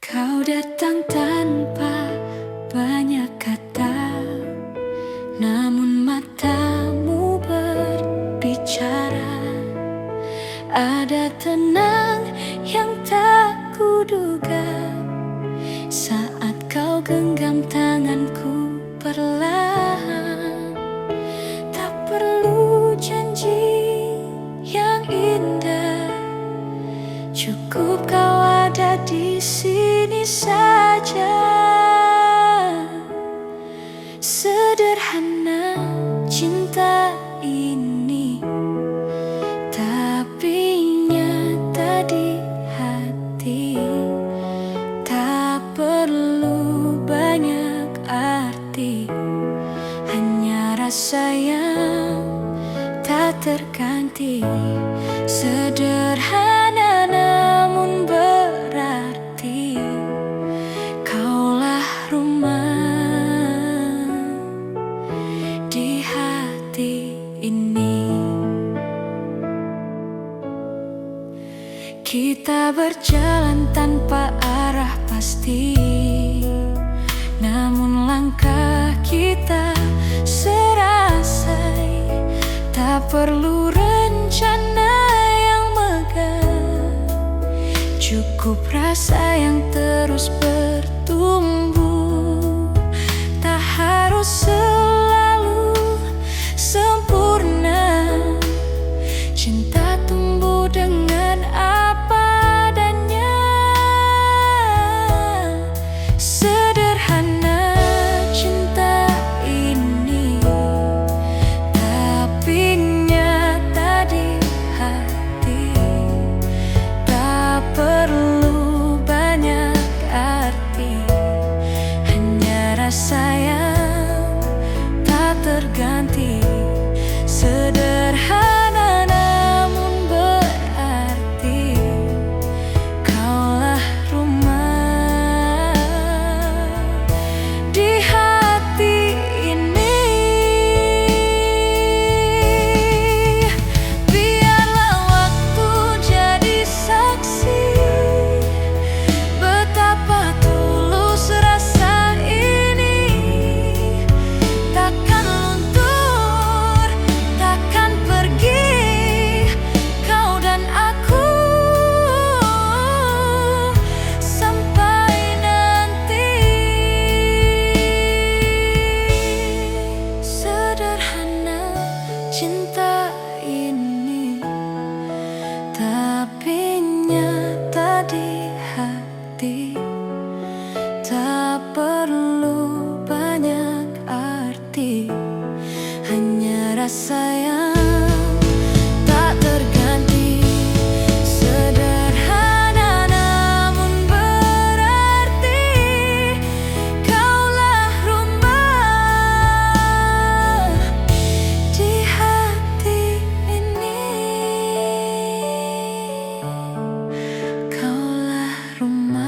Kau datang tanpa banyak kata, namun matamu berbicara. Ada tenang yang tak kuduga saat kau genggam tanganku perlahan. Tak perlu janji yang indah, cukup kau ada di sini saja. Sederhana cinta ini, tapi nyata di hati. Tak perlu banyak arti, hanya rasa yang tak terganti. Sederhana namun berarti, kaulah rumah di hati ini. Kita berjalan tanpa arah pasti, namun langkah kita serasai. Tak perlu rencana yang megah, cukup rasa yang terus bertumbuh. Tak harus selalu sempurna, cinta tumbuh dengan apa adanya. Sederhana cinta ini, tapi nyata di hati. Tak perlu banyak arti, hanya rasa yang tak terganti. Sederhana namun berarti, kaulah rumah di hati ini. Biarlah waktu jadi saksi betapa tulus rasa ini. Takkan luntur, takkan pergi, kau dan aku, sampai nanti. Sederhana cinta ini, tapi nyata di hati. Tak perlu banyak arti, hanya rasa yang tak terganti. Sederhana namun berarti, kaulah rumah di hati ini. Kaulah rumah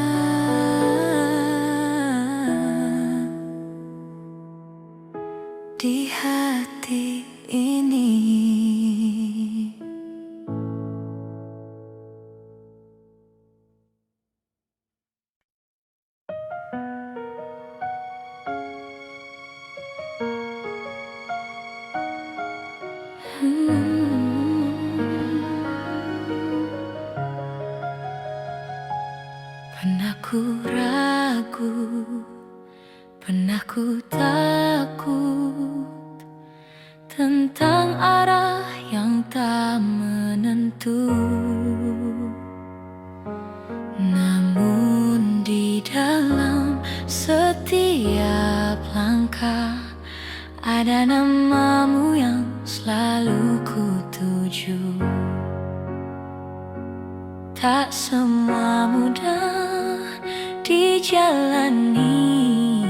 di hati ini. Pernah ku ragu, pernah ku takut tentang arah yang tak menentu. Namun di dalam setiap langkah ada namamu yang selalu ku tuju. Tak semua mudah dijalani,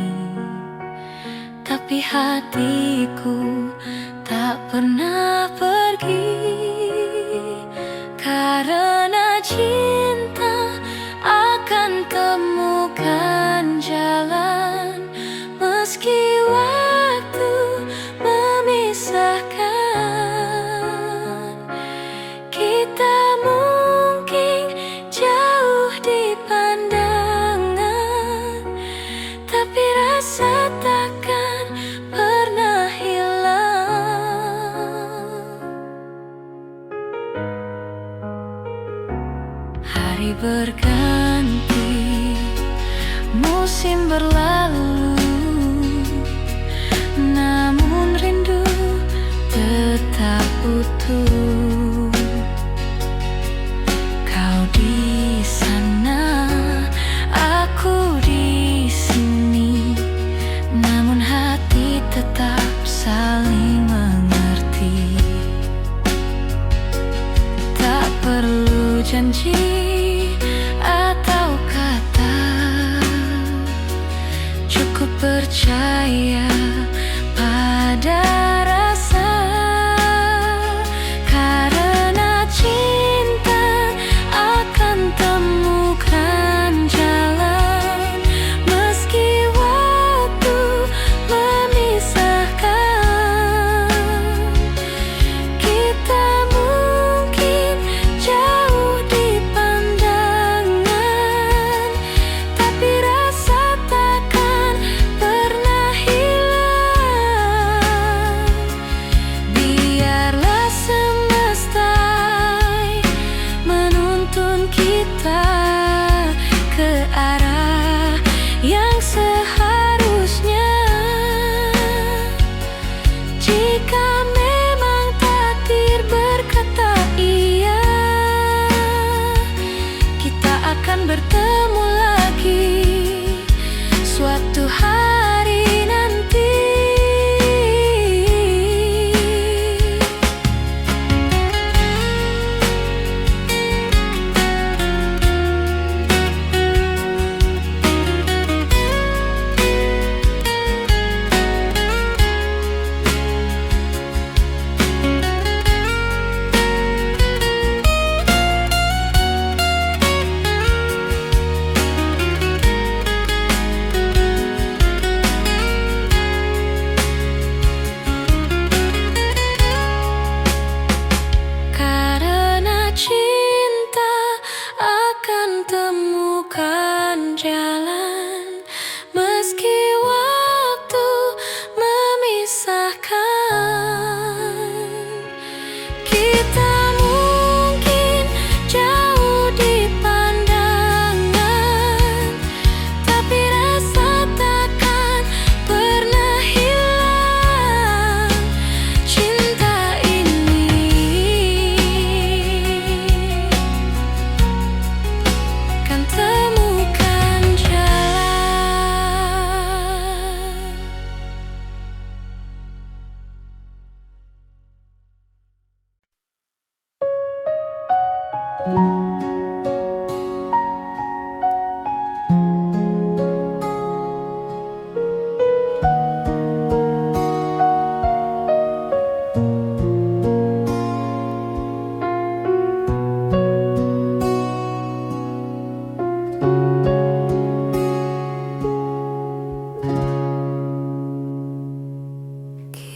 tapi hatiku tak pernah pergi. Karena cinta akan temukan jalan, meski waktu memisahkan. Kita mungkin jauh di pandangan, Hari berganti, musim berlalu, namun rindu tetap utuh. Kau di sana, aku di sini, namun hati tetap saling mengerti. Tak perlu janji atau kata, cukup percaya pada rasa. Karena cinta akan temukan jalan, meski waktu memisahkan. Kita mungkin jauh di pandangan, tapi rasa takkan pernah hilang. Biarlah semesta menuntun kita ke arah yang seharusnya. Jika memang takdir berkata iya, kita akan bertemu lagi suatu hari nanti. Karena cinta akan temukan jalan, meski waktu memisahkan. Kita mungkin jauh di pandangan, tapi rasa takkan pernah hilang. Cinta ini kan temukan jalan.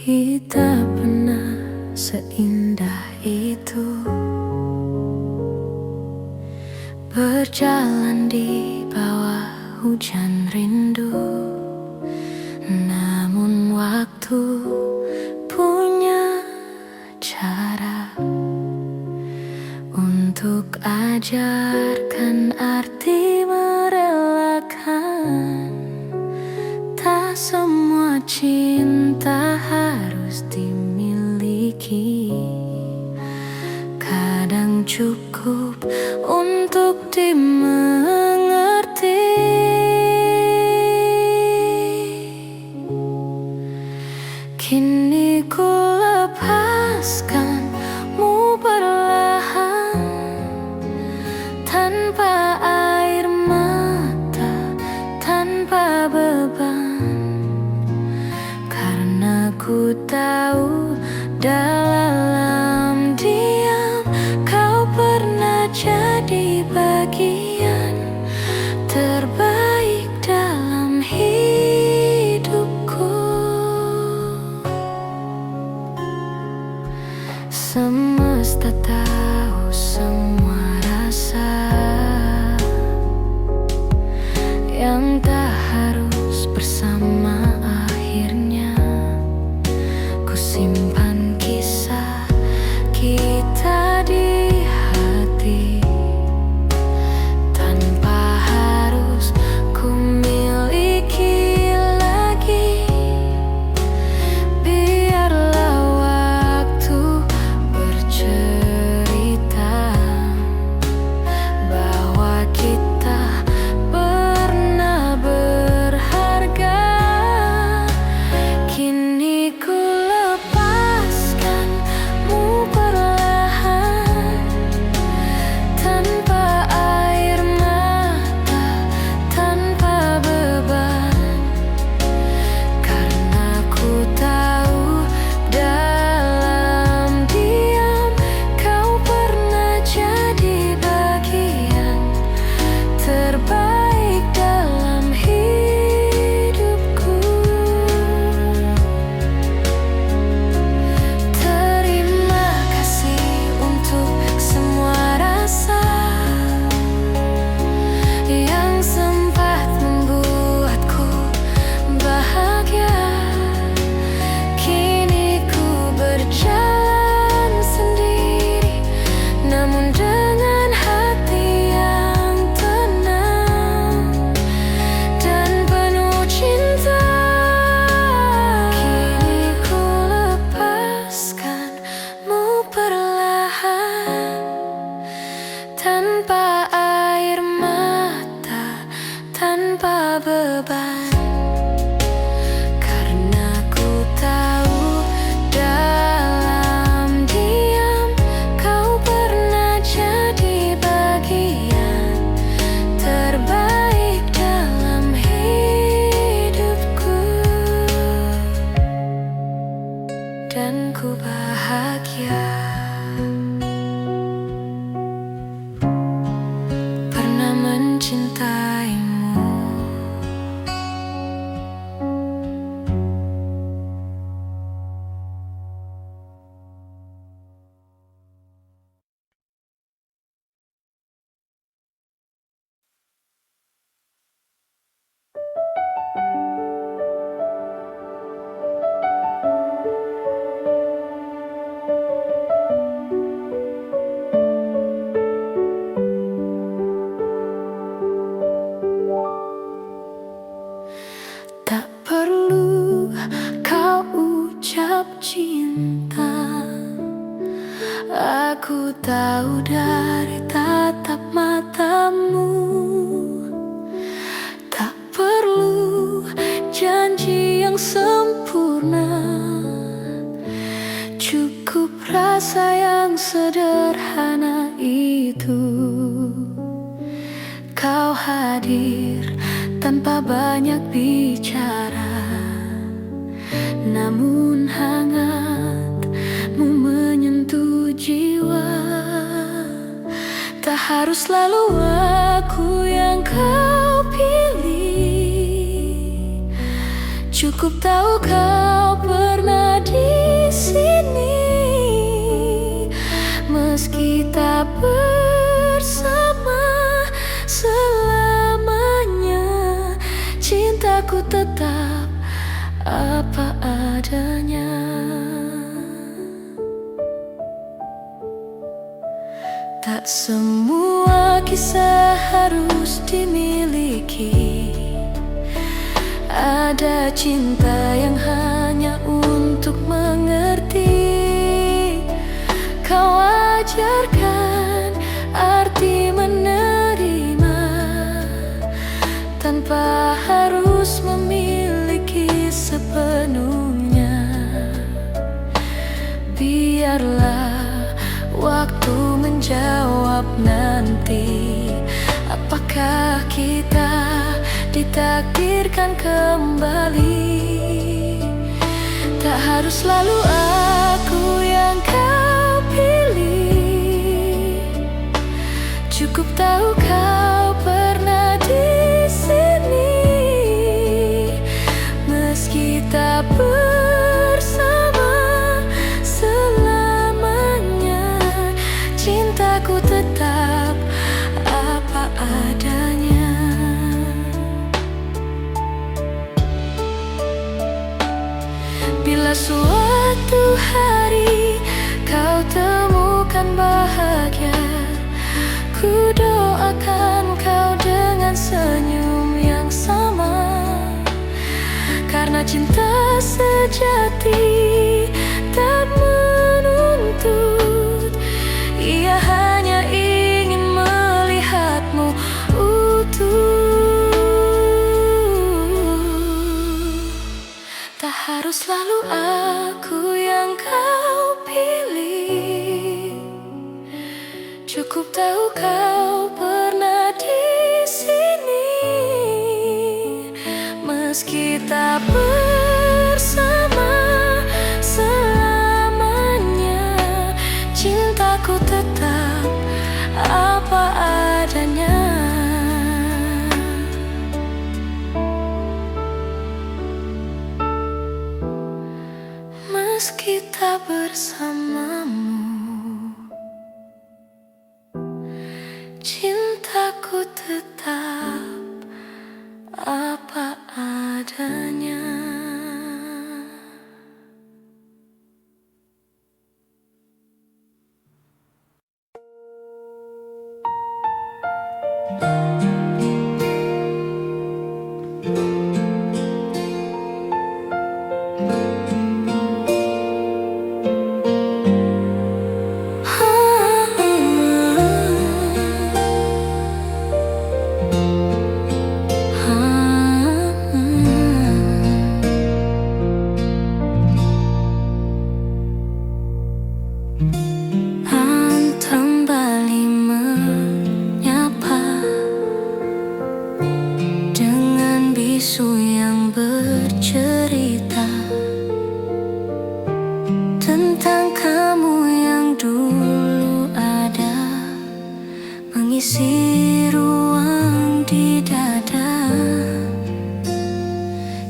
Kita pernah seindah itu, berjalan di bawah hujan rindu. Namun waktu punya cara untuk ajarkan arti merelakan. Tak semua cinta harus dimiliki, kadang cukup untuk dimengerti. Kini ku lepaskanmu perlahan, tanpa air mata, tanpa beban. Karena ku tahu dalam diam kau pernah jadi bagian dari tatap matamu. Tak perlu janji yang sempurna, cukup rasa yang sederhana itu. Kau hadir tanpa banyak bicara, namun hangatmu menyentuh jiwa. Tak harus selalu aku yang kau pilih, cukup tahu kau pernah di sini. Meski tak bersama selamanya, cintaku tetap apa adanya. Tak semua kisah harus dimiliki. Ada cinta yang hanya untuk mengerti. Kau ajarkan arti menerima tanpa harus memiliki sepenuhnya. Biarlah waktu menjawab nanti, apakah kita ditakdirkan kembali. Tak harus selalu aku yang kau pilih, cukup tahu kau pernah di sini. Meski tak bersama selamanya, cintaku tetap apa adanya. Bila suatu hari kau temukan bahagia, ku doakan kau dengan senyum yang sama. Karena cinta sejati tak menuntut, ia hanya ingin melihatmu utuh. Tak harus selalu aku yang kau pilih, cukup tahu kau pernah di sini. Meski tak bersama selamanya, cintaku tetap apa adanya. Meski tak bersamamu, cintaku tetap apa adanya. Bisu yang bercerita tentang kamu yang dulu ada, mengisi ruang di dada.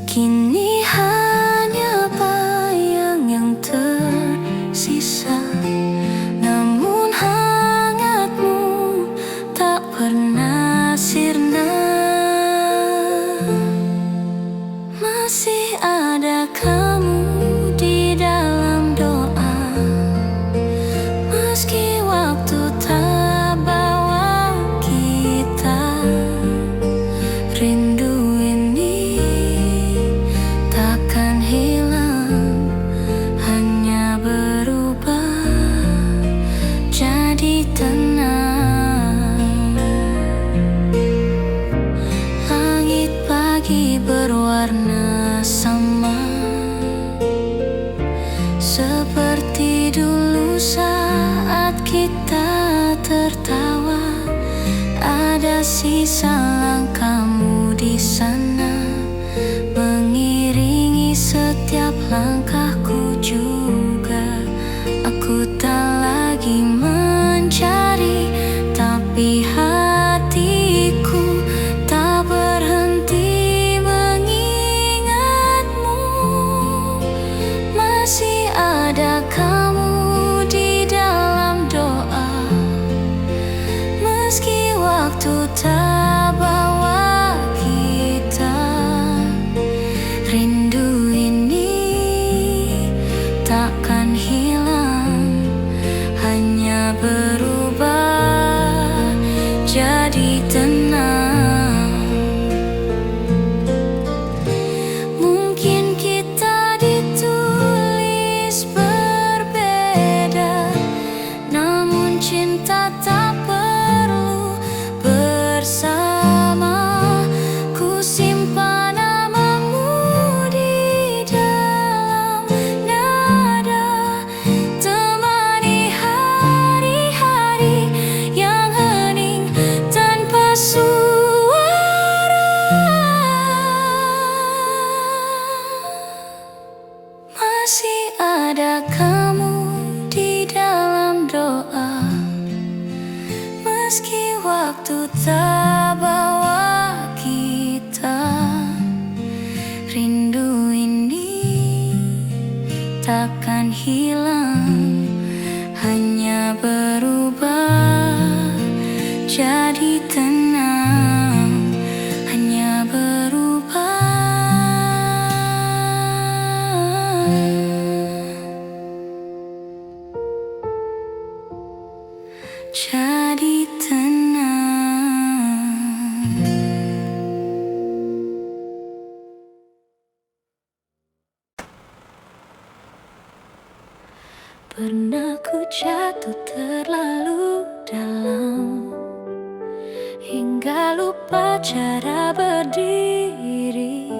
Kini hanya bayang yang tersisa, namun hangatmu tak pernah sirna. Masih ada kamu di dalam doa, meski waktu tak bawa kita. tertawa. Ada sisa langkahmu di sana, mengiringi setiap langkahku juga. Aku tak lagi mencari, tapi hatiku tak berhenti mengingatmu. Masih ada kamu di dalam doa, meski waktu tak bawa kita. Rindu ini takkan hilang, hanya berubah jadi tenang. Mungkin kita ditulis berbeda, namun cinta tak perlu bersama. Ku simpan namamu di dalam nada, temani hari-hari yang hening tanpa suara. Masih ada kamu di dalam doa, meski waktu tak bawa kita. Rindu ini takkan hilang, hanya berubah jadi tenang. Hanya berubah jadi tenang. Pernah ku jatuh terlalu dalam, hingga lupa cara berdiri.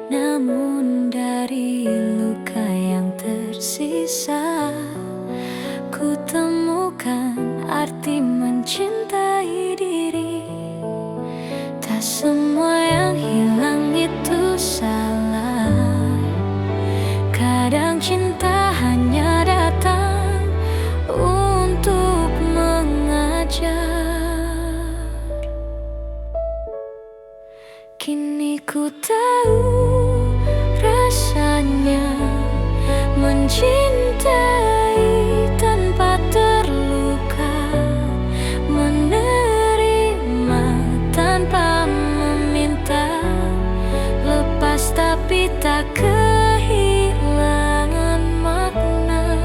Namun dari luka yang tersisa, ku temukan arti mencintai diri. Tak semua yang hilang itu salah. Kadang cinta hanya datang untuk mengajar. Kini ku tahu rasanya mencintai tanpa terluka, menerima tanpa meminta, lepas tapi tak kehilangan makna.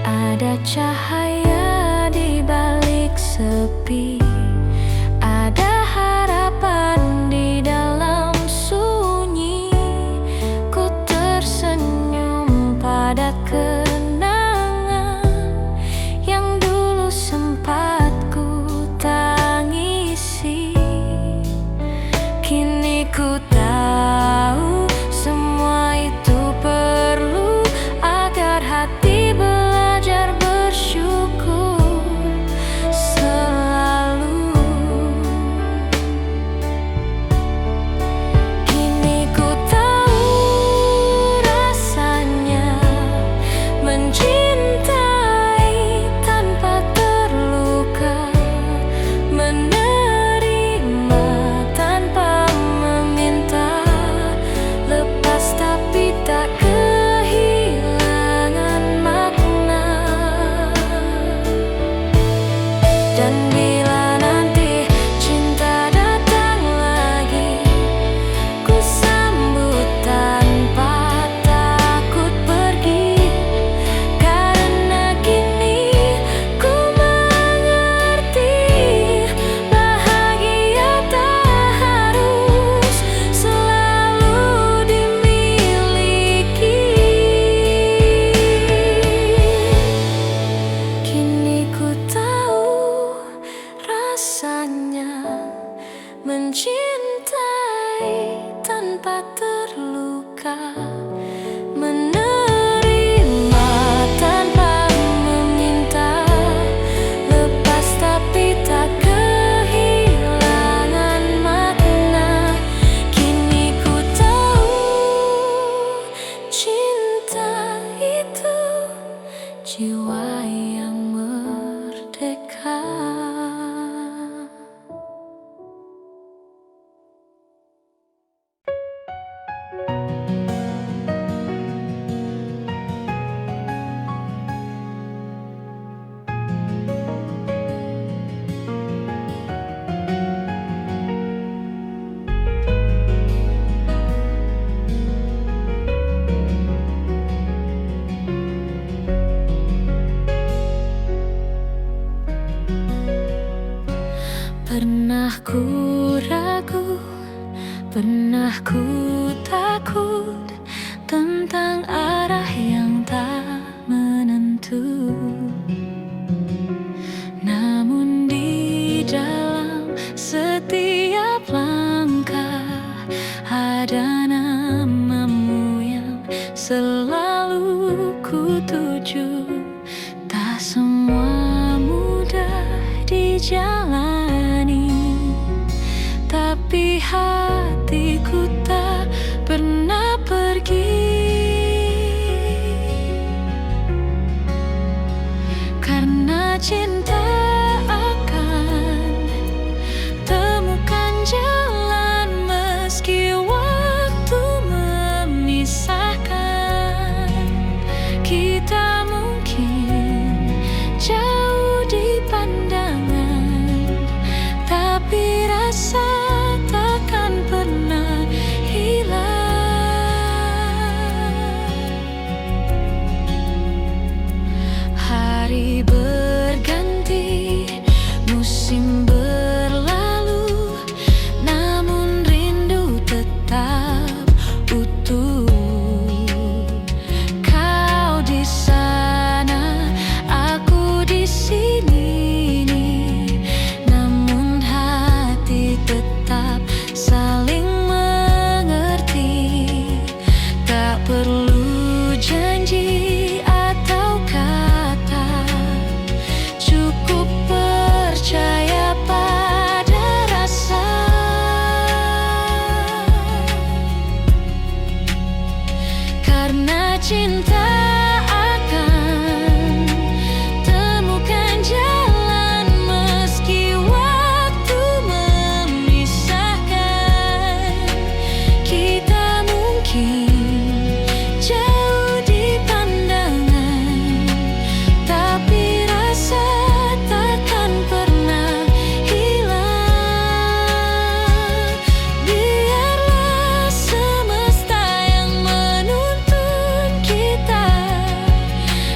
Ada cahaya di balik sepi, ada harapan di dalam sunyi. Ku tersenyum pada kenangan yang dulu sempat ku tangisi. Kini ku tahu semua itu perlu agar hati belajar bersyukur selalu. jiwa yang merdeka. Pernah ku ragu, pernah ku takut tentang arah yang tak menentu. Namun di dalam setiap langkah ada namamu yang selalu ku tuju. Tak semua mudah dijalani, tapi hatiku tak pernah pergi. Karena cinta akan temukan jalan meski waktu memisahkan. Kita mungkin jauh di pandangan, tapi rasa takkan pernah hilang. Hari berganti, musim berlalu, namun rindu tetap utuh. Kau di sana, aku di sini, namun hati tetap saling mengerti. Tak perlu janji atau kata, cukup percaya pada rasa. Karena cinta akan temukan jalan meski waktu memisahkan. Kita mungkin jauh di pandangan, tapi rasa takkan pernah hilang. Biarlah semesta yang menuntun kita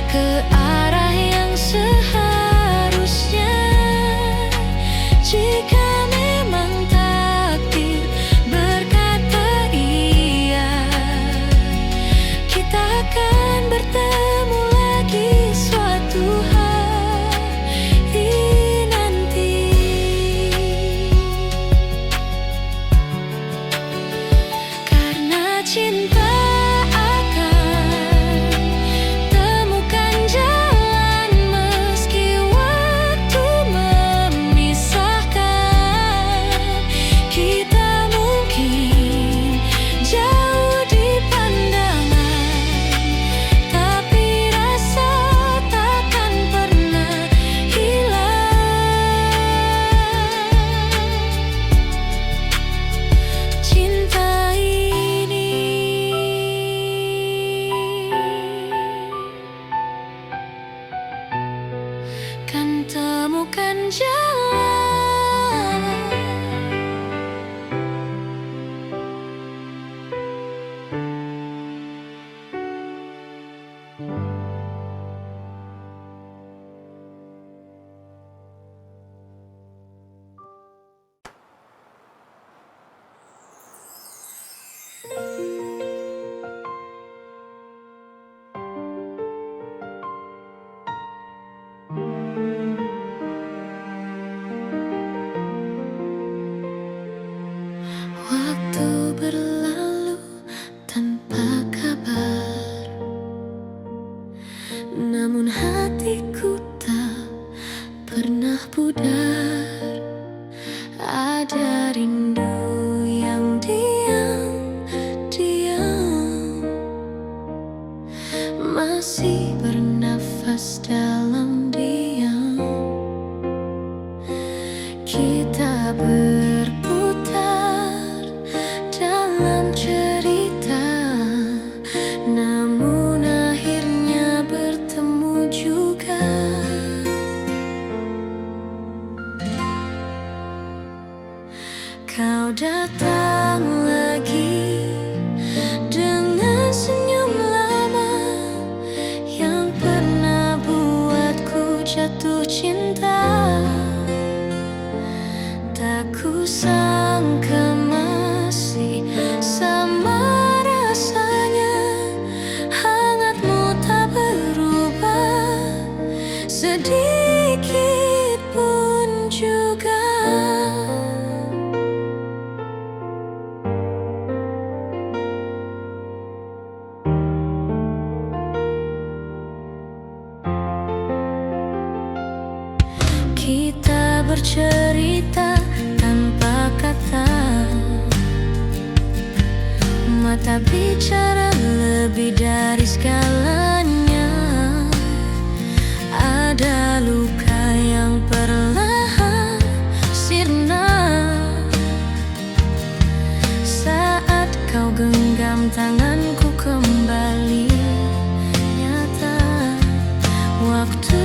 ke arah yang seharusnya. Jika memang takdir berkata iya, kita akan bertemu lagi suatu hari nanti. Karena cinta akan temukan jalan meski waktu memisahkan. Kita mungkin jauh di pandangan, tapi rasa takkan pernah hilang. Cinta ini kan temukan jalan. dalam diam. Kita berputar dalam cerita, namun akhirnya bertemu juga. Kau datang lagi dengan senyum lama yang pernah buatku jatuh cinta. Tak kusangka masih sama rasanya, hangatmu tak berubah sedikit pun juga. Kita bercerita tanpa kata, mata bicara lebih dari segalanya. Ada luka yang perlahan sirna saat kau genggam tanganku kembali nyata. Waktu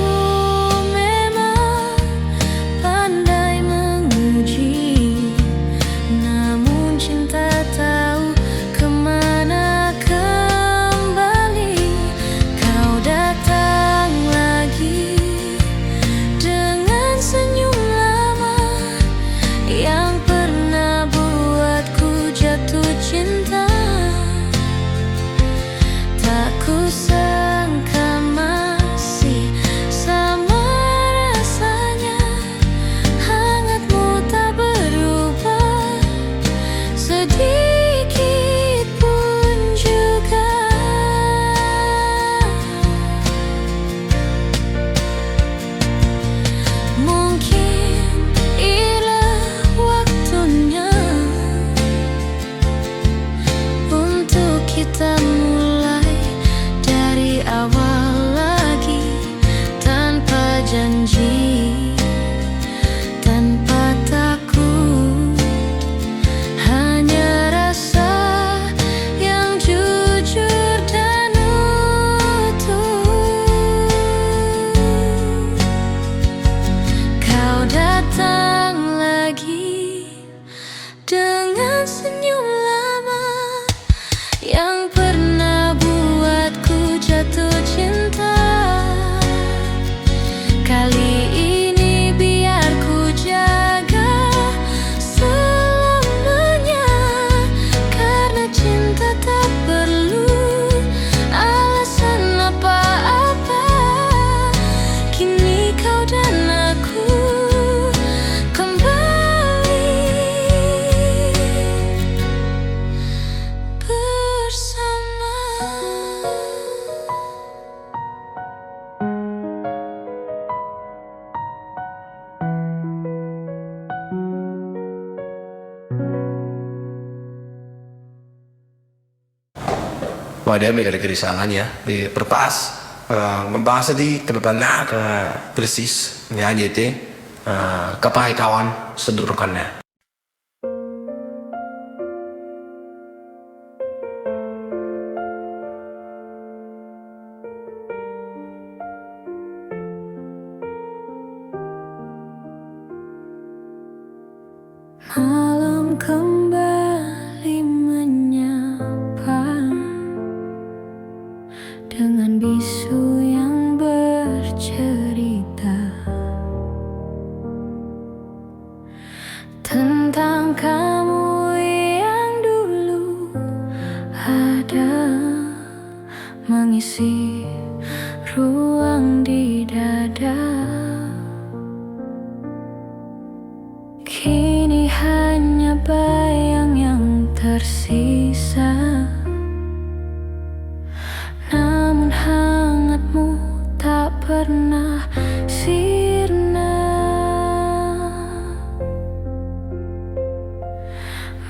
kita mulai dari awal lagi, tanpa janji, tanpa takut, hanya rasa yang jujur dan utuh. Kau datang lagi dengan senyum lama yang pernah buatku jatuh cinta. Kali ini biar ku jaga selamanya, karena cinta tak perlu alasan apa-apa. Kini kau dan aku kembali bersama. Wah, dia ada kerisangan ya di perpas membahas di kebetulan ke persis ya jadi kepai kawan sedurkannya. Malam kembali menyapa dengan bisu yang bercerita tentang kamu yang dulu ada mengisi ruang di dada. Kini hanya bayang yang tersisa, namun hangatmu tak pernah sirna.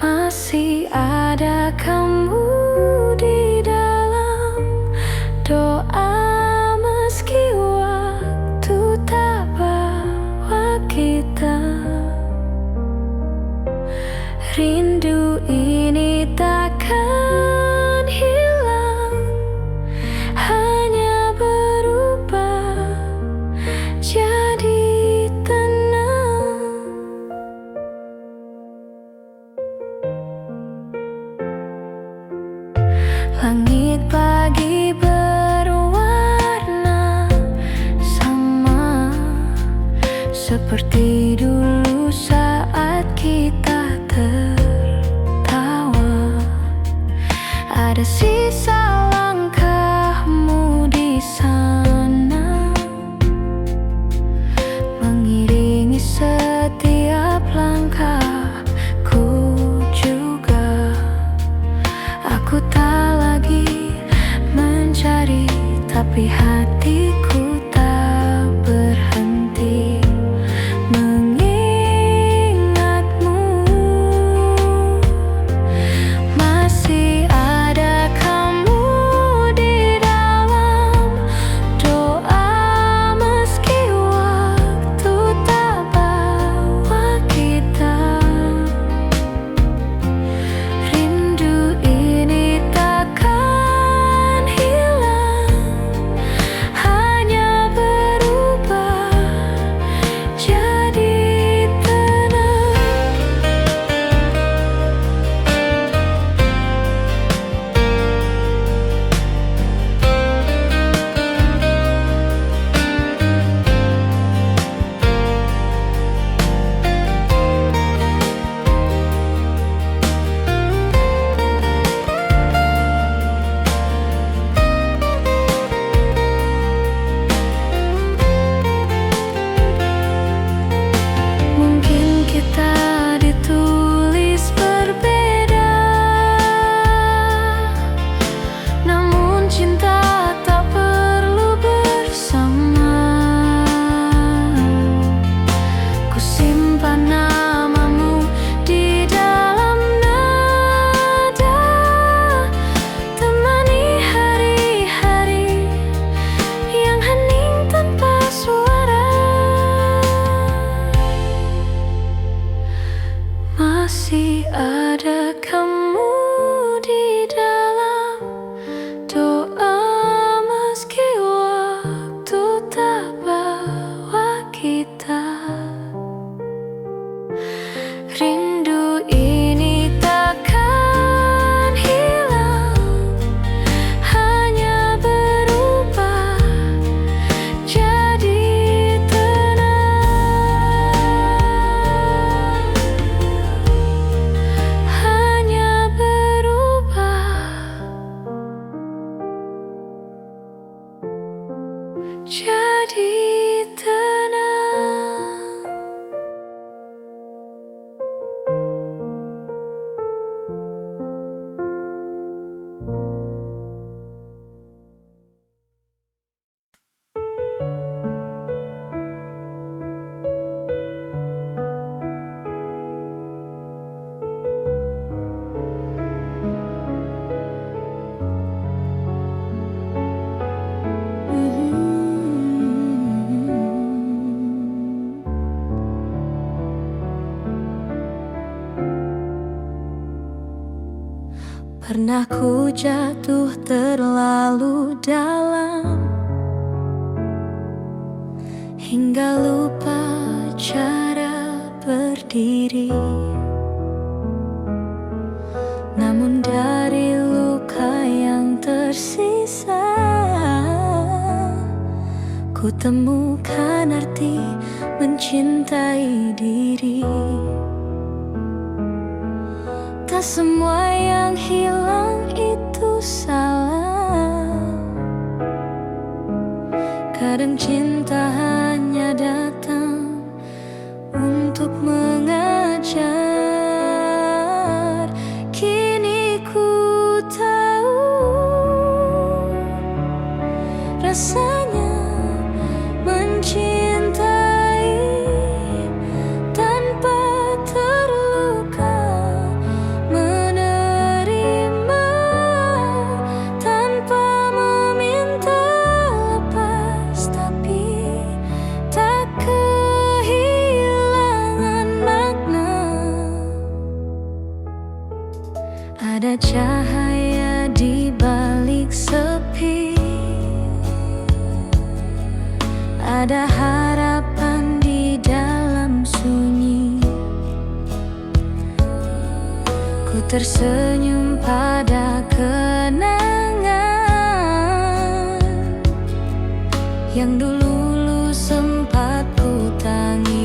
Masih ada kamu di dalam doa meski waktu seperti dulu saat kita tertawa. Ada sisa langkahmu di sana, mengiringi setiap langkahku juga. Aku tak lagi mencari, tapi hatiku tak berhenti mengingatmu. Masih ada kamu di dalam doa, meski waktu tak bawa kita. Rindu ini takkan hilang, hanya berubah jadi tenang. Mungkin kita ditulis berbeda, namun cinta tak perlu bersama. Ku simpan namamu di dalam nada, temani hari-hari yang hening tanpa suara. Masih ada kamu di dalam doa, meski waktu tak bawa kita. Rindu ini takkan hilang, hanya berubah jadi tenang. Hanya berubah jadi tenang. Pernah ku jatuh terlalu dalam, hingga lupa cara berdiri. Namun dari luka yang tersisa, ku temukan arti mencintai diri. Tak semua yang hilang itu salah, kadang cinta hanya datang untuk mengajar. Kini ku tahu rasanya mencintai tanpa terluka, menerima tanpa meminta lepas, tapi tak kehilangan makna. Ada cahaya di balik sepi, ada harapan di dalam sunyi. Ku tersenyum pada kenangan yang dulu sempat ku tangis.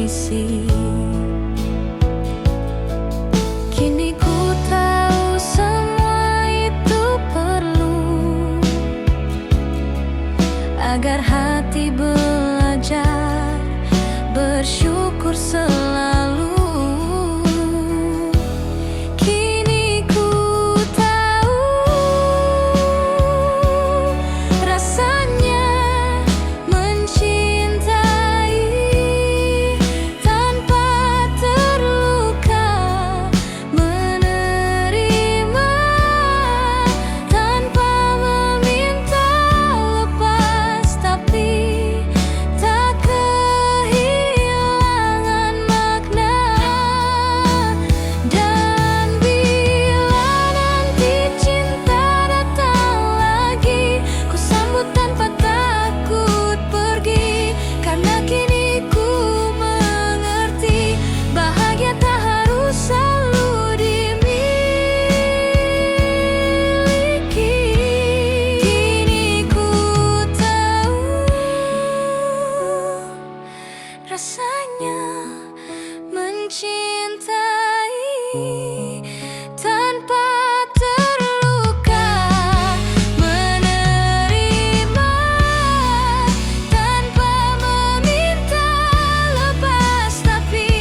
rasanya mencintai tanpa terluka, menerima tanpa meminta lepas, tapi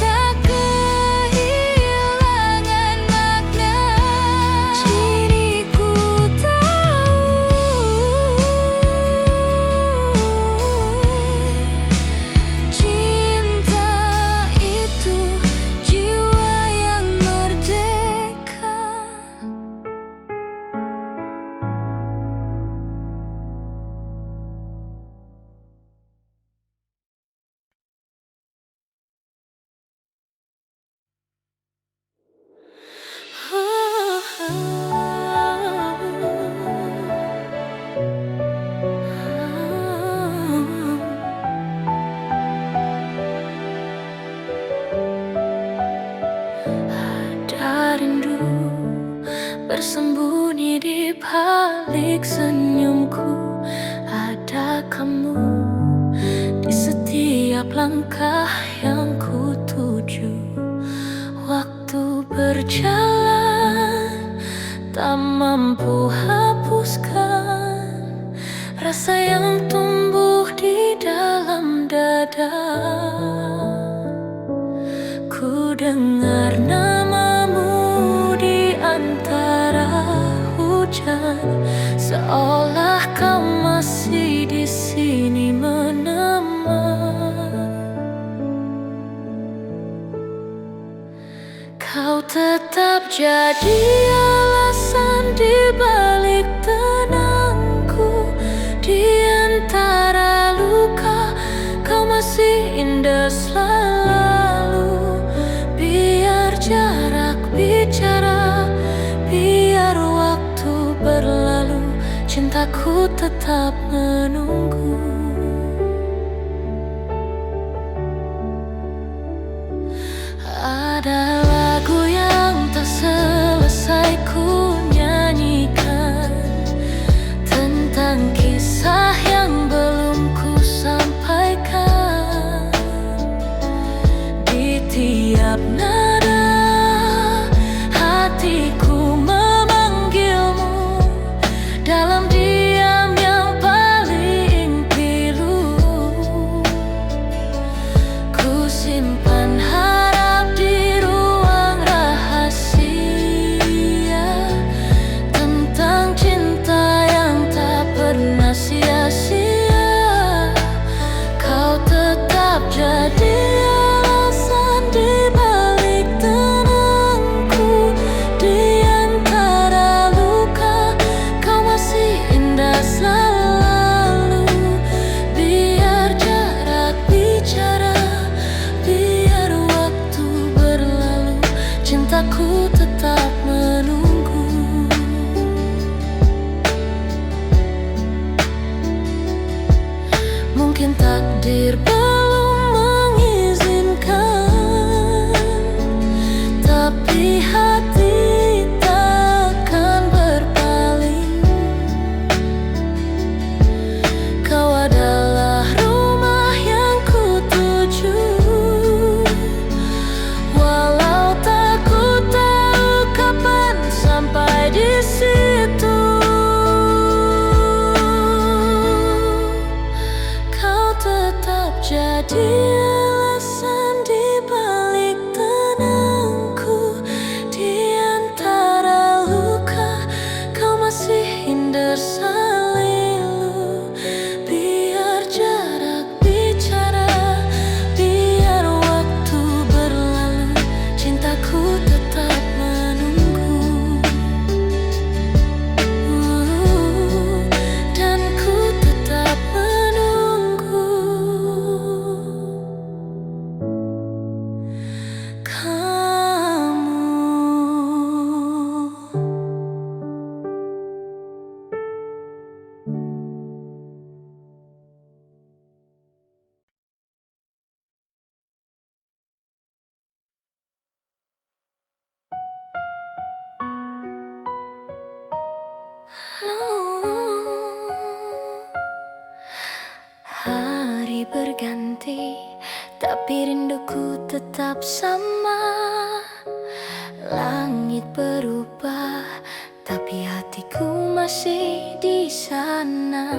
tak kehilangan makna. Kini ku tahu cinta itu jiwa yang merdeka. Ada rindu bersembunyi di balik senyumku. Ada kamu di setiap langkah yang ku tuju. Waktu berjalan tak mampu hapuskan rasa yang tumbuh di dalam dada. Ku dengar namamu di antara hujan, seolah kau masih di sini menempel. Kau tetap jadi alasan di balik tenangku. Di antara luka, kau masih indah selalu. Biar jarak bicara, biar waktu berlalu, cintaku tetap menunggu. Ada lagu yang tak selesai ku nyanyikan, tentang kisah yang belum ku sampaikan. Di tiap nada hatiku memanggilmu, dalam diam yang paling pilu. Ku simpan harap di ruang rahasia, tentang cinta yang tak pernah sia-sia. Kau tetap jadi alasan di balik tenangku. Di antara luka, kau masih indah selalu. Biar jarak bicara, biar waktu berlalu, cintaku tetap menunggu. Mungkin takdir belum mengizinkan, tapi hati takkan berpaling. Kau adalah rumah yang ku tuju, walau tak ku tahu kapan sampai di situ. Kau tetap jadi alasan di balik tenangku. Di antara luka, kau masih indah selalu. Biar jarak bicara, biar waktu berlalu, cintaku tetap menunggu. Dan ku tetap menunggu. Hari berganti, tapi rinduku tetap sama. Langit berubah, tapi hatiku masih di sana.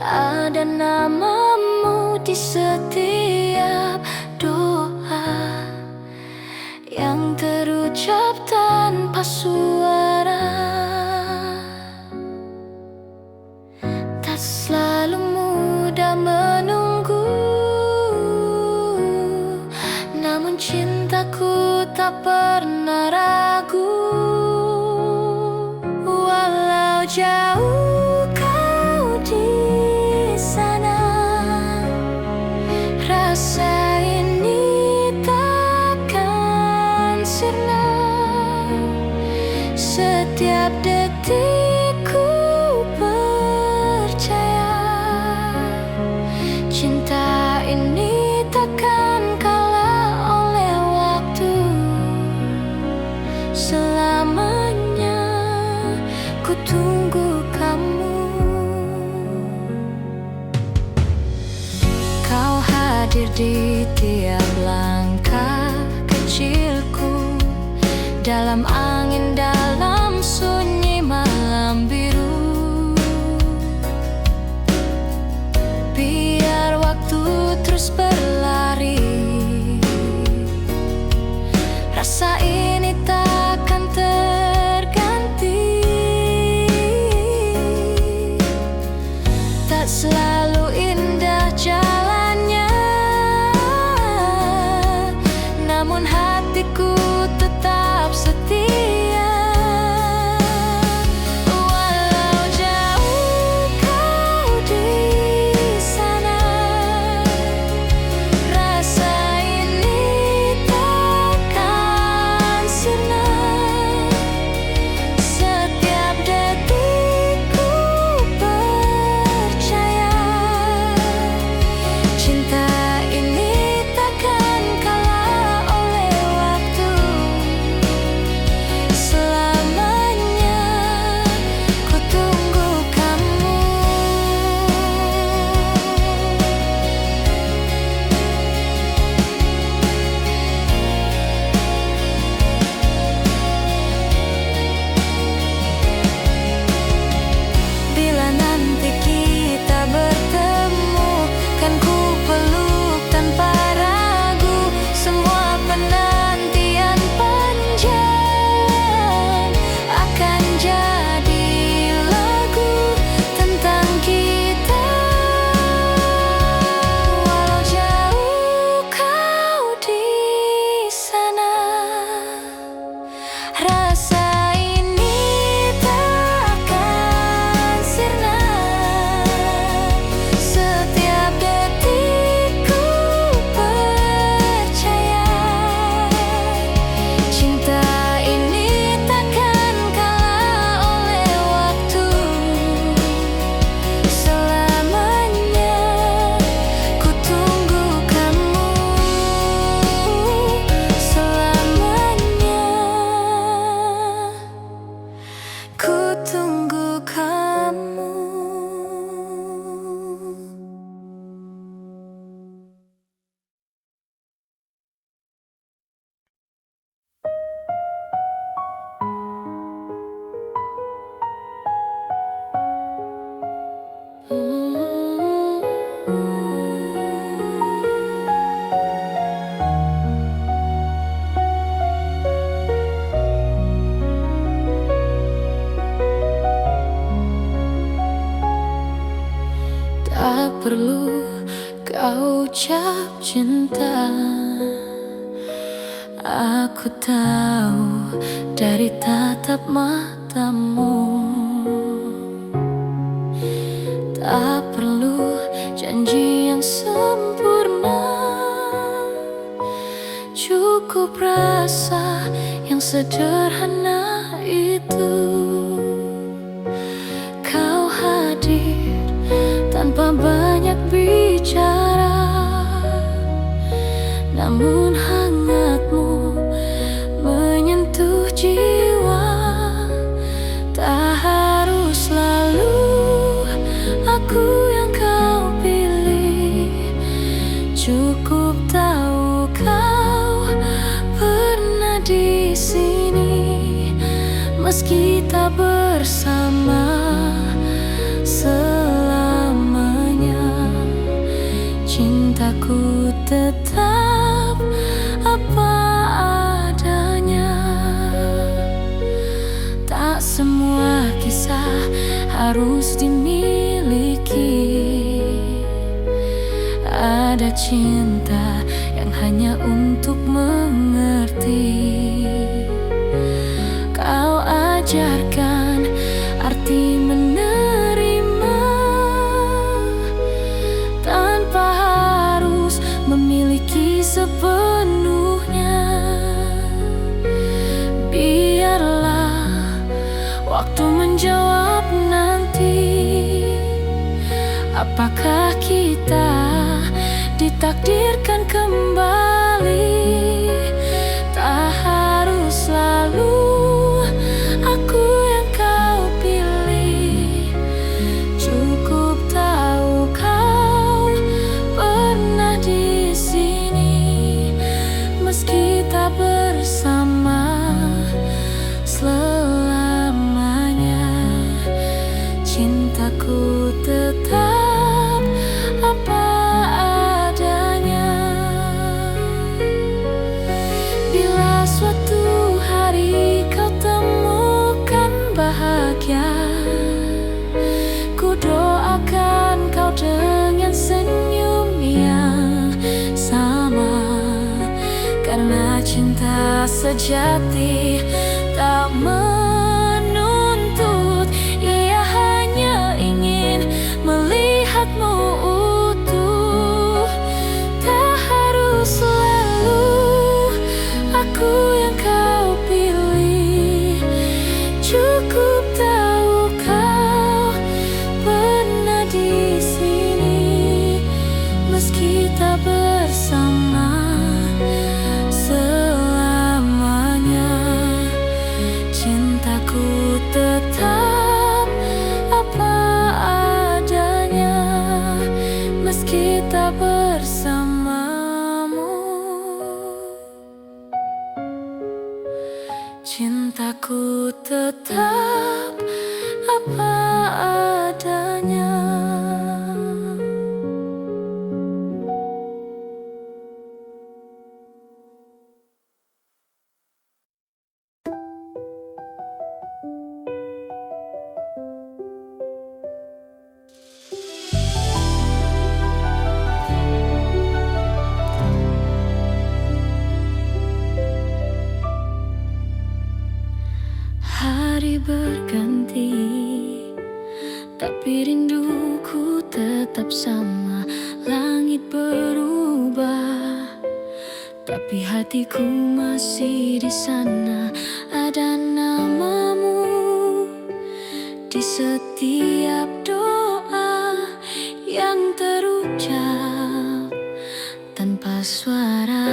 Ada namamu di setiap doa yang terucap tanpa suara. Tak selalu mudah menunggu, namun cintaku tak pernah ragu. Walau jauh kau di sana, rasa ini takkan sirna. Setiap detikku percaya, cinta ini takkan kalah oleh waktu. Selamanya ku tunggu kamu. Kau hadir di tiap langkah kecilku, dalam angin, dalam sunyi malam biru. Biar waktu terus berlari, rasa ini takkan terganti. Tak selalu indah jalannya, namun hatiku tetap setia. Walau jauh kau di sana, rasa ini takkan sirna. Setiap detikku percaya, cinta ini takkan kalah oleh waktu. Selamanya ku tunggu kamu. Bila nanti kita bertemu, kan ku peluk tanpa ragu. Semua penantian panjang akan jadi lagu tentang kita. Walau jauh kau di sana, rasa ini takkan sirna. Setiap detikku percaya, cinta ini takkan kalah oleh waktu. Selamanya ku tunggu kamu. Selamanya ku tunggu kamu. Tak perlu kau ucap cinta, aku tahu dari tatap matamu. Tak perlu janji yang sempurna, cukup rasa yang sederhana itu. Kau hadir tanpa banyak bicara, namun hangatmu menyentuh jiwa. Tak harus selalu aku yang kau pilih, Cukup tahu kau pernah di sini, meski tak bersama selamanya. Cintaku tetap apa adanya. Tak semua kisah harus dimiliki. Ada cinta yang hanya untuk mengerti. Kau ajarkan arti menerima, tanpa harus memiliki sepenuhnya. Biarlah waktu menjawab nanti, apakah kita ditakdirkan kembali. Tak harus selalu aku yang kau pilih. Cukup tahu kau pernah di sini, meski tak bersama selamanya. Cintaku tetap apa adanya. Bila suatu hari kau temukan bahagia, ku doakan kau dengan senyum yang sama. Karena cinta sejati tak menuntut, ia hanya ingin melihatmu utuh. Tak harus selalu aku yang kau pilih. Cukup tahu kau pernah di sini, meski tak bersama selamanya. Cintaku tetap apa adanya, meski tak bersamamu. Cintaku tetap apa adanya. Hari berganti, tapi rinduku tetap sama. Langit berubah, tapi hatiku masih di sana. Ada namamu di setiap doa yang terucap tanpa suara.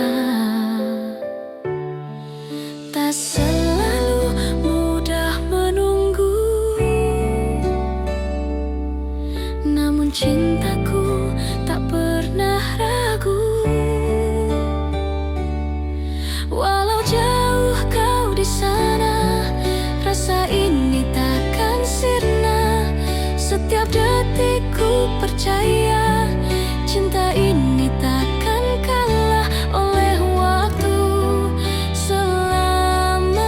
Tak selalu mudah menunggu, namun cintaku tak pernah ragu. Walau jauh kau di sana, rasa ini takkan sirna. Setiap detikku percaya, cinta ini takkan kalah oleh waktu selamanya.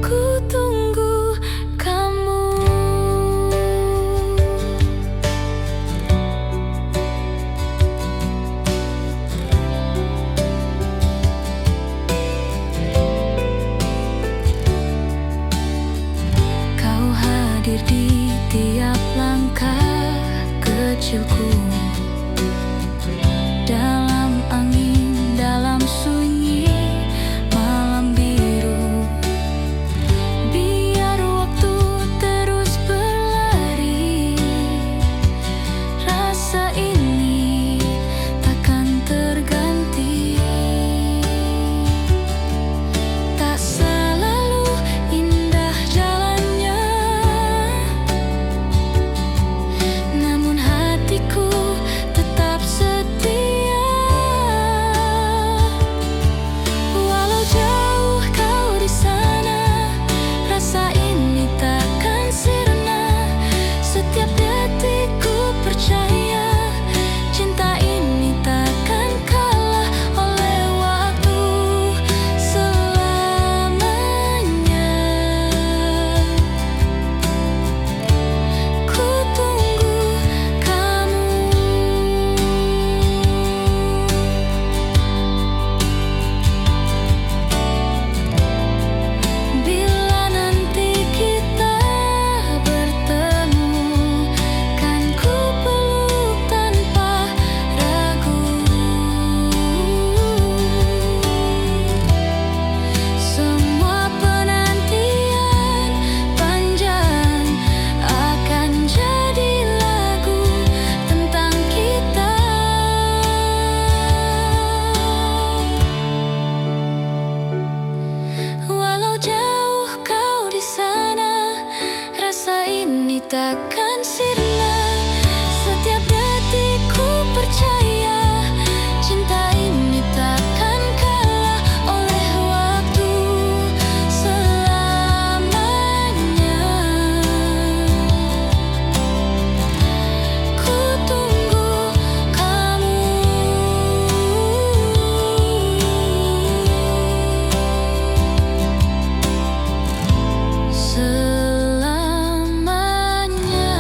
Ku tunggu kamu. Kau hadir di tiap langkah kecilku, dalam angin, dalam sunyi malam biru. Biar waktu terus berlari, rasa ini takkan terganti. Tak selalu indah jalannya, sirna. Setiap detik ku percaya cinta ini takkan kalah oleh waktu selamanya. Ku tunggu kamu selamanya.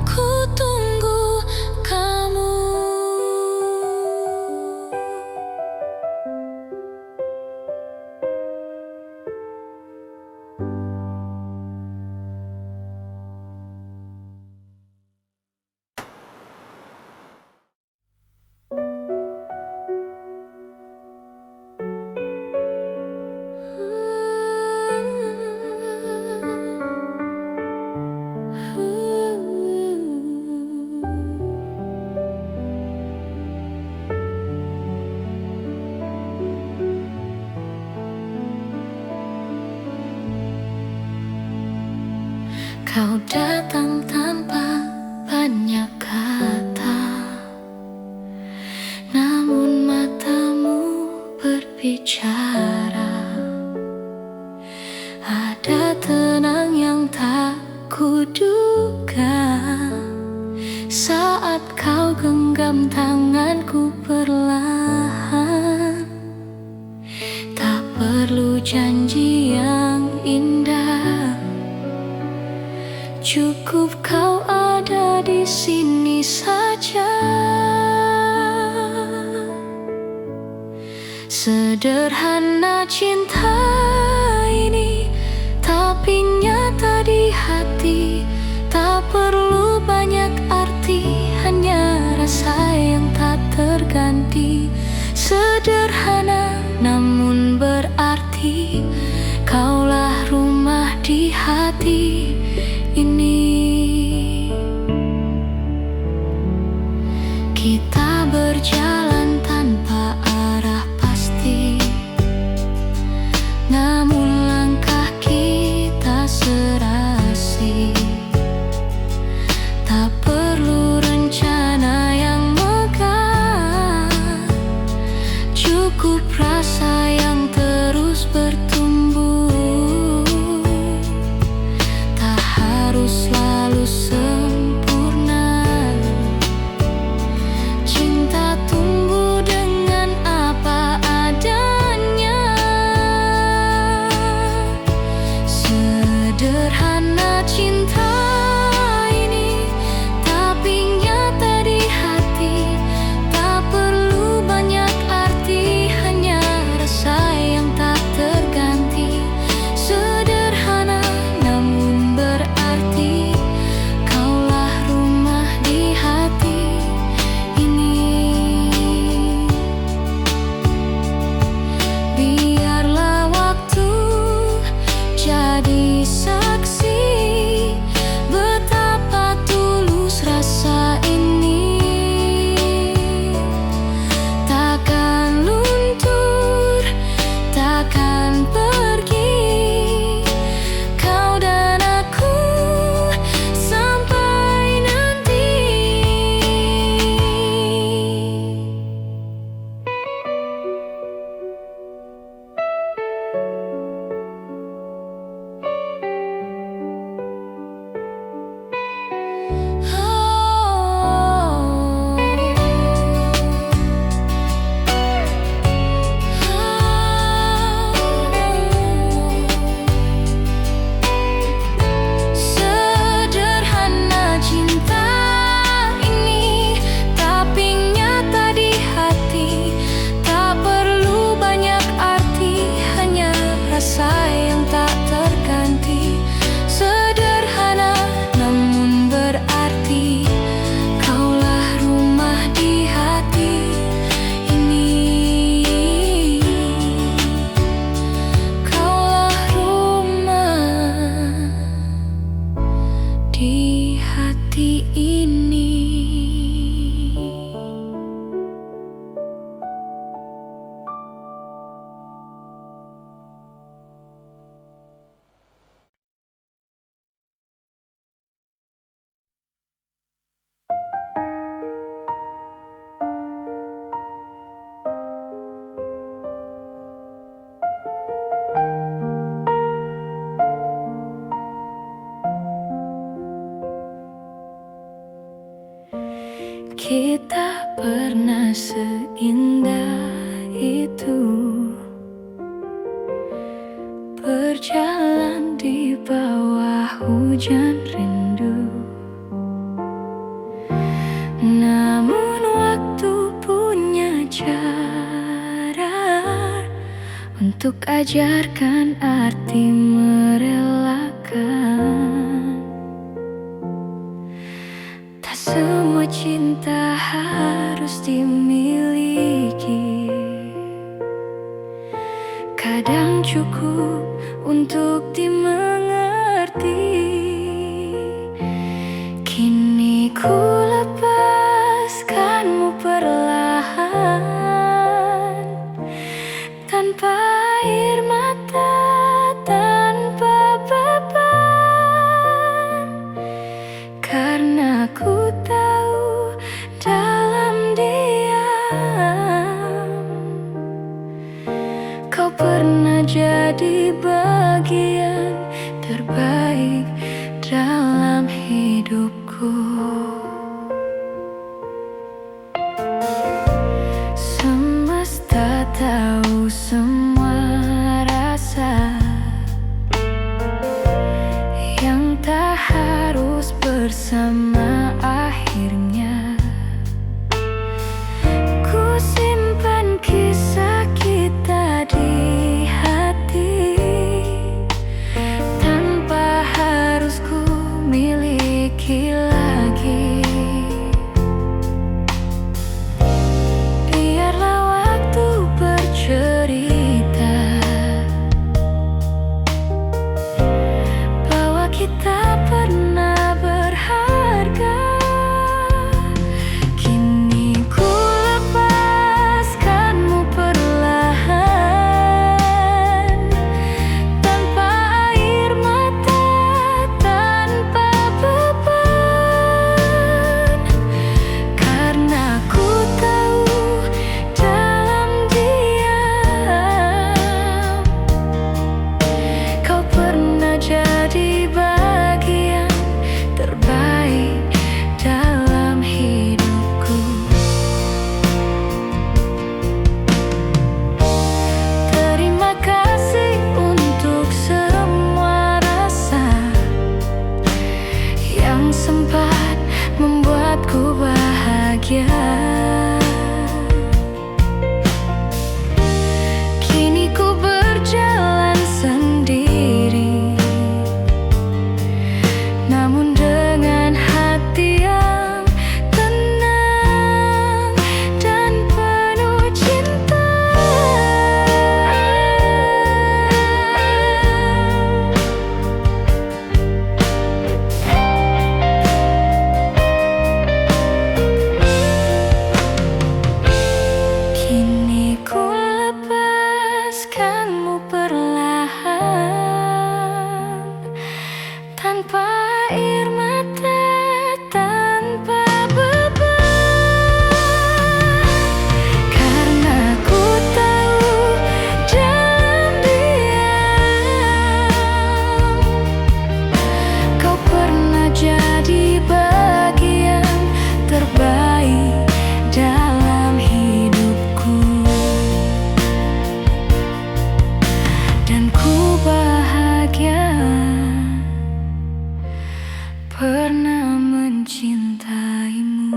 Ku tunggu kamu. Kau datang tanpa banyak kata, namun matamu berbicara. Ada tenang yang tak kuduga saat kau genggam tanganku perlahan. Tak perlu janji yang indah, cukup kau ada di sini saja. Sederhana cinta ini, tapi nyata di hati. Tak perlu banyak arti, hanya rasa yang tak terganti. Sederhana namun berarti, kaulah rumah di hati ini. Kita berjalan tanpa arah pasti, namun langkah kita serasi. Tak perlu rencana yang megah, cukup rasa yang terus bertumbuh. kita pernah seindah itu, berjalan di bawah hujan rindu. Namun waktu punya cara untuk ajarkan arti merelakan. Tak semua cinta harus dimiliki, kadang cukup untuk dimengerti. Kini ku lepaskanmu perlahan, tanpa air mata, tanpa beban. Karena ku tahu dalam diam kau pernah jadi bagian terbaik dalam hidupku. Semesta tahu semua rasa yang tak harus bersama akhirnya. Ku simpan kisah kita di hati, tanpa harus ku miliki lagi. Biarlah waktu bercerita bahwa kita pernah berharga. Kini ku lepaskanmu perlahan, tanpa air mata, tanpa beban. Karena ku tahu dalam diam kau pernah jadi bagian terbaik dalam hidupku. Terima kasih untuk semua rasa yang sempat membuatku bahagia. Kini ku berjalan sendiri, namun dengan hati yang tenang dan penuh cinta. Kini ku lepaskanmu perlahan, tanpa air mata, tanpa beban. Karena ku tahu dalam diam kau pernah jadi bagian terbaik dalam hidupku. Dan ku bahagia pernah mencintaimu.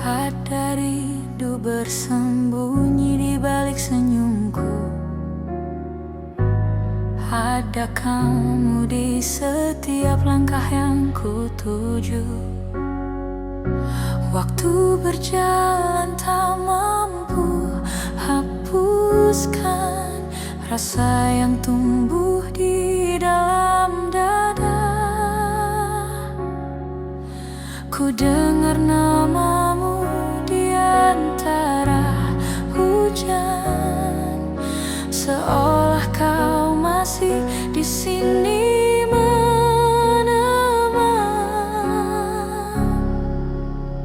Ada rindu bersembunyi di balik senyumku. Ada kamu di setiap langkah yang ku tuju. Waktu berjalan tak mampu hapuskan rasa yang tumbuh di dalam dada. Ku dengar namamu di antara hujan, seolah kau masih di sini menemani.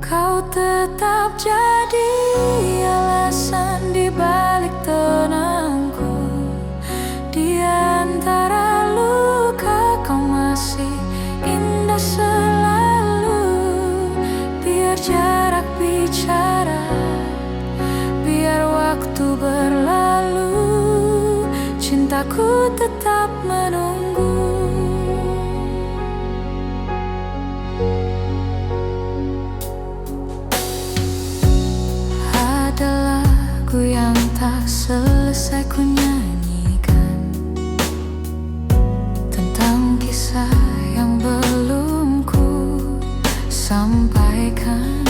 Kau tetap jadi alasan di balik tenangku. Di antara luka kau masih indah selalu. Biar jarak bicara, biar waktu berlalu, cintaku tetap menunggu. Ada lagu yang tak selesai ku nyanyikan, tentang kisah yang belum ku sampaikan.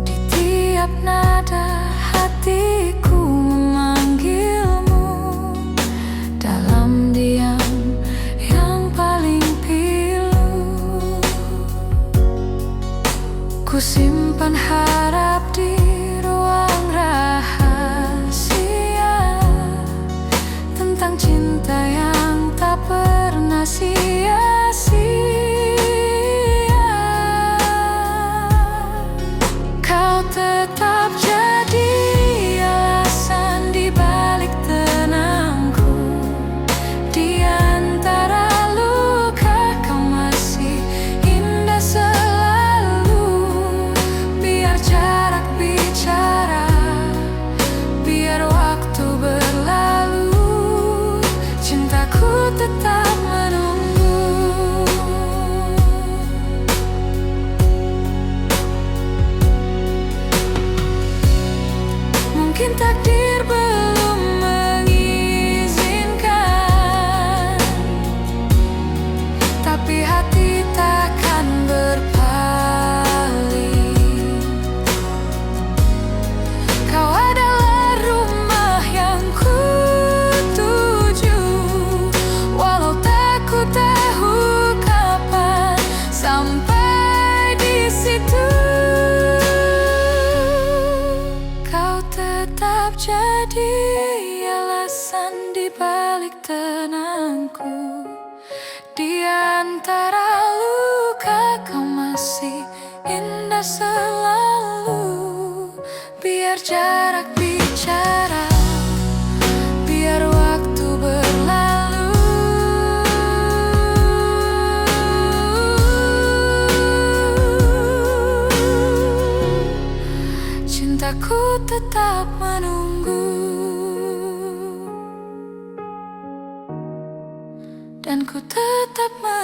Di tiap nada hatiku memanggilmu, dalam diam yang paling pilu. Ku simpan harap di ruang rahasia, tentang cinta yang tak pernah sia-sia. Kau tetap jadi alasan di balik tenangku. Di antara luka kau masih indah selalu. Biar jarak bicara, biar waktu berlalu, cintaku tetap menunggu. Mungkin takdir belum mengizinkan, tapi hati takkan berpaling. Kau adalah rumah yang ku tuju, walau tak ku tahu kapan sampai di situ. Kau tetap jadi alasan di balik tenangku. Di antara luka kau masih indah selalu. Biar jarak bicara, biar waktu berlalu, cintaku tetap menunggu. Dan ku tetap menunggu.